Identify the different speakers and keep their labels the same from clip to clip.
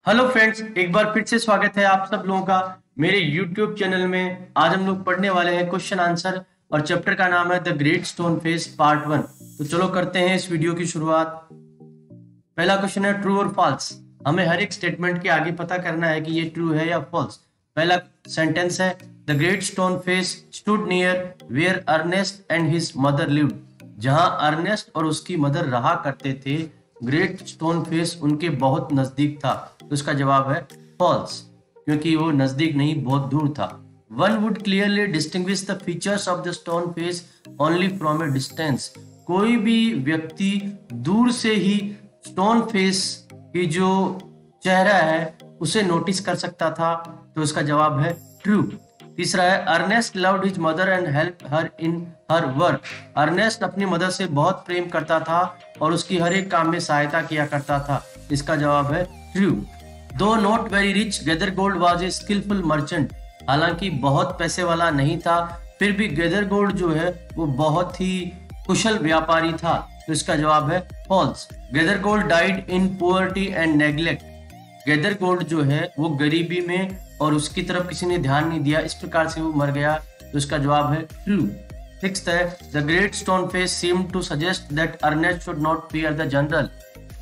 Speaker 1: Hello friends, एक बार फिर से स्वागत है आप सब लोगों का मेरे YouTube चैनल में। आज हम लोग पढ़ने वाले हैं क्वेश्चन आंसर और चैप्टर का नाम है the Great Stone face part 1। तो चलो करते हैं इस वीडियो की शुरुआत। पहला क्वेश्चन है ट्रू और फॉल्स। हमें हर एक स्टेटमेंट के आगे पता करना है कि ये ट्रू है या फॉल्स। पहला सेंटेंस है the Great Stone Face stood near where Ernest and his mother lived. जहां अर्नेस्ट और उसकी मदर रहा करते थे, ग्रेट स्टोन फेस उनके बहुत नजदीक था। तो इसका जवाब है फॉल्स, क्योंकि वो नजदीक नहीं बहुत दूर था। One would clearly distinguish the features of the Stone face only from A distance. कोई भी व्यक्ति दूर से ही स्टोन फेस की जो चेहरा है उसे नोटिस कर सकता था। तो इसका जवाब है ट्रू। तीसरा है Ernest loved his mother and help her in her work. Ernest अपनी मदर से बहुत प्रेम करता था और उसकी हर एक काम में सहायता किया करता था। इसका जवाब है true. Though not very rich Gathergold was a skilful merchant. हालांकि बहुत पैसे वाला नहीं था, फिर भी गैदरगोल्ड जो है वो बहुत ही कुशल व्यापारी था। तो इसका जवाब है false. Gathergold died in poverty and neglect. Gathergold जो है वो गरीबी में और उसकी तरफ किसी ने ध्यान नहीं दिया, इस प्रकार से वो मर गया। तो इसका जवाब है ट्रू। सिक्स्थ है the Great Stone Face seem to suggest that Ernest should not fear the general.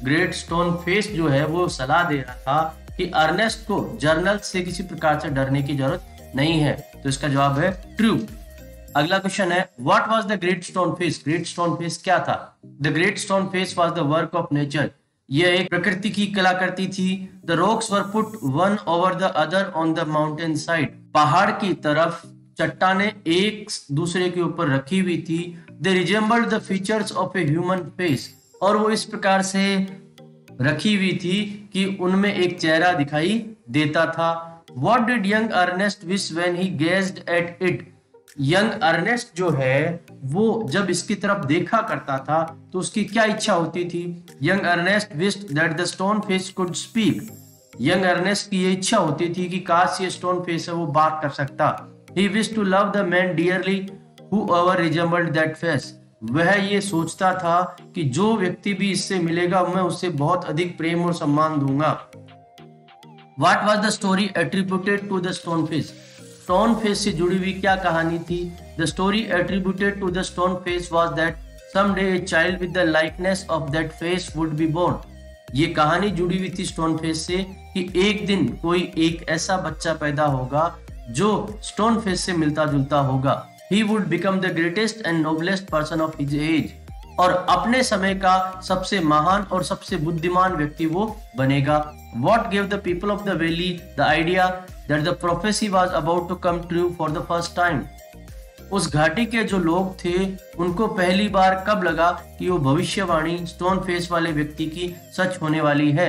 Speaker 1: Great Stone Face जो है वो सलाह दे रहा था कि अर्नेस्ट को जर्नल से किसी प्रकार से डरने की जरूरत नहीं है। तो इसका जवाब है ट्रू। अगला क्वेश्चन है what was the Great Stone face. Great Stone face क्या था? The Great Stone Face was the work of nature. यह एक प्रकृति की कलाकृति थी। The rocks were put one over the other on the mountain side. पहाड़ की तरफ चट्टाने एक दूसरे के ऊपर रखी हुई थी। They resembled the features of a human face. और वो इस प्रकार से रखी हुई थी कि उनमें एक चेहरा दिखाई देता था। What did young Ernest wish when he gazed at it. Young Ernest जो है वो जब इसकी तरफ देखा करता था तो उसकी क्या इच्छा होती थी? Young Ernest wished that the Stone Face could speak. Young Ernest की ये इच्छा होती थी कि काश ये स्टोन फेस है वो बात कर सकता। He wish to love the man dearly who ever resembled that face. वह ये सोचता था कि जो व्यक्ति भी इससे मिलेगा मैं उससे बहुत अधिक प्रेम और सम्मान दूंगा। What was the story attributed to the Stone Face. Stone Face से जुड़ी हुई क्या कहानी थी? The story attributed to the Stone Face was that someday a child with the likeness of that face would be born. ये कहानी जुड़ी हुई थी स्टोन फेस से कि एक दिन कोई एक ऐसा बच्चा पैदा होगा जो स्टोन फेस से मिलता जुलता होगा। He would become the greatest and noblest person of his age। और अपने समय का सबसे महान और सबसे बुद्धिमान व्यक्ति वो बनेगा। What gave the people of the valley the idea that the prophecy was about to come true for the first time? उस घाटी के जो लोग थे उनको पहली बार कब लगा कि वो भविष्यवाणी स्टोन फेस वाले व्यक्ति की सच होने वाली है?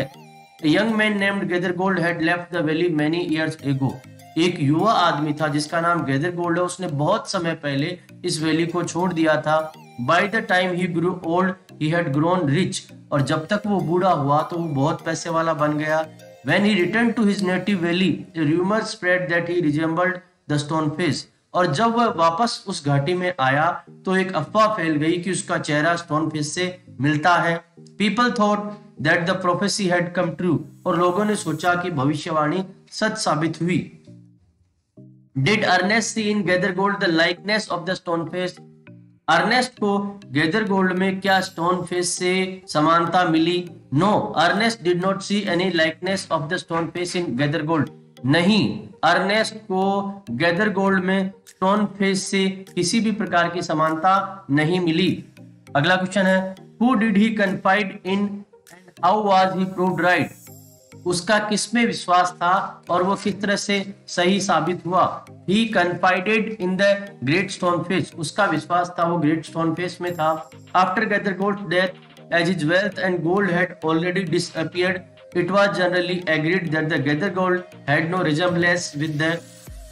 Speaker 1: A young man named Gathergold had left the valley many years ago। एक युवा आदमी था जिसका नाम गैदरगोल्ड है, उसने बहुत समय पहले इस वैली को छोड़ दिया था। By the time he grew old he had grown rich. और जब तक वो बूढ़ा हुआ तो वो बहुत पैसे वाला बन गया। When he return to his native valley a rumour spread that he resembled the Stone Face. और जब वह वापस उस घाटी में आया तो एक अफवाह फैल गई कि उसका चेहरा स्टोन फेस से मिलता है। People thought that the prophecy had come true. और लोगों ने सोचा कि भविष्यवाणी सच साबित हुई। Did Ernest see in Gathergold the likeness of the stone face? Ernest को गैदरगोल्ड में क्या स्टोन फेस से समानता मिली? No, Ernest did not see any likeness of the stone face in Gathergold। नहीं, अर्नेस्ट को गैदरगोल्ड में स्टोन फेस से किसी भी प्रकार की समानता नहीं मिली। अगला क्वेश्चन है Who did he confide in and how was he proved right? उसका किसमें विश्वास था और वो किस तरह से सही साबित हुआ? He confided in the great stone face। उसका विश्वास था वो ग्रेट स्टोन फेस में था। After Gathergold's death, as his wealth and gold had already disappeared, it was generally agreed that the Gathergold had no resemblance with the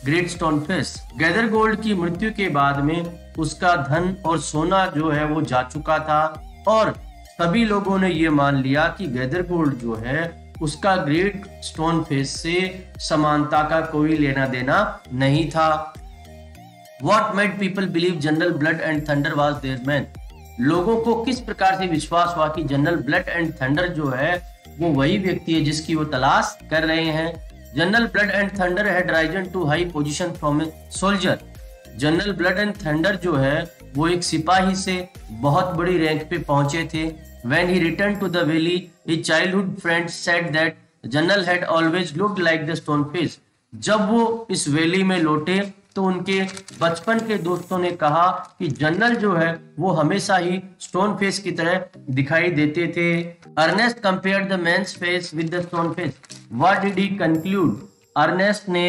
Speaker 1: great stone face। Gathergold की मृत्यु के बाद में उसका धन और सोना जो है वो जा चुका था और सभी लोगों ने ये मान लिया कि गैदरगोल्ड जो है उसका ग्रेट स्टोन फेस से समानता का कोई लेना देना नहीं था। What made people believe General Blood and Thunder was their man? लोगों को किस प्रकार से विश्वास हुआ कि जनरल ब्लड एंड थंडर जो है वो वही व्यक्ति है जिसकी वो तलाश कर रहे हैं। General Blood and Thunder had risen to high position from a soldier. General Blood and Thunder जो है वो एक सिपाही से बहुत बड़ी रैंक पे पहुंचे थे। When he returned to the valley, his childhood friends said that General had always looked like the stone face. जब वो इस वैली में लौटे तो उनके बचपन के दोस्तों ने कहा कि जनरल जो है वो हमेशा ही स्टोन फेस की तरह दिखाई देते थे। Ernest compared the man's face with the Stone Face. What did he conclude? Ernest ने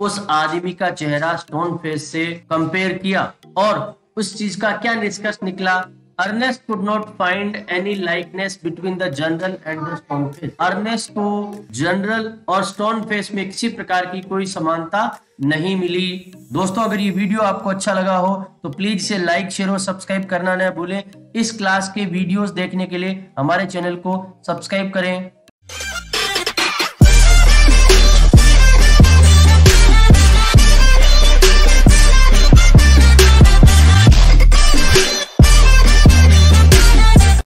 Speaker 1: उस आदमी का चेहरा स्टोन फेस से कंपेयर किया और उस चीज का क्या निष्कर्ष निकला? Ernest could not find any likeness between the general and the stone face. Ernest को जनरल और स्टोन फेस में किसी प्रकार की कोई समानता नहीं मिली। दोस्तों, अगर ये वीडियो आपको अच्छा लगा हो तो प्लीज इसे लाइक, शेयर और सब्सक्राइब करना न भूलें। इस क्लास के वीडियोस देखने के लिए हमारे चैनल को सब्सक्राइब करें।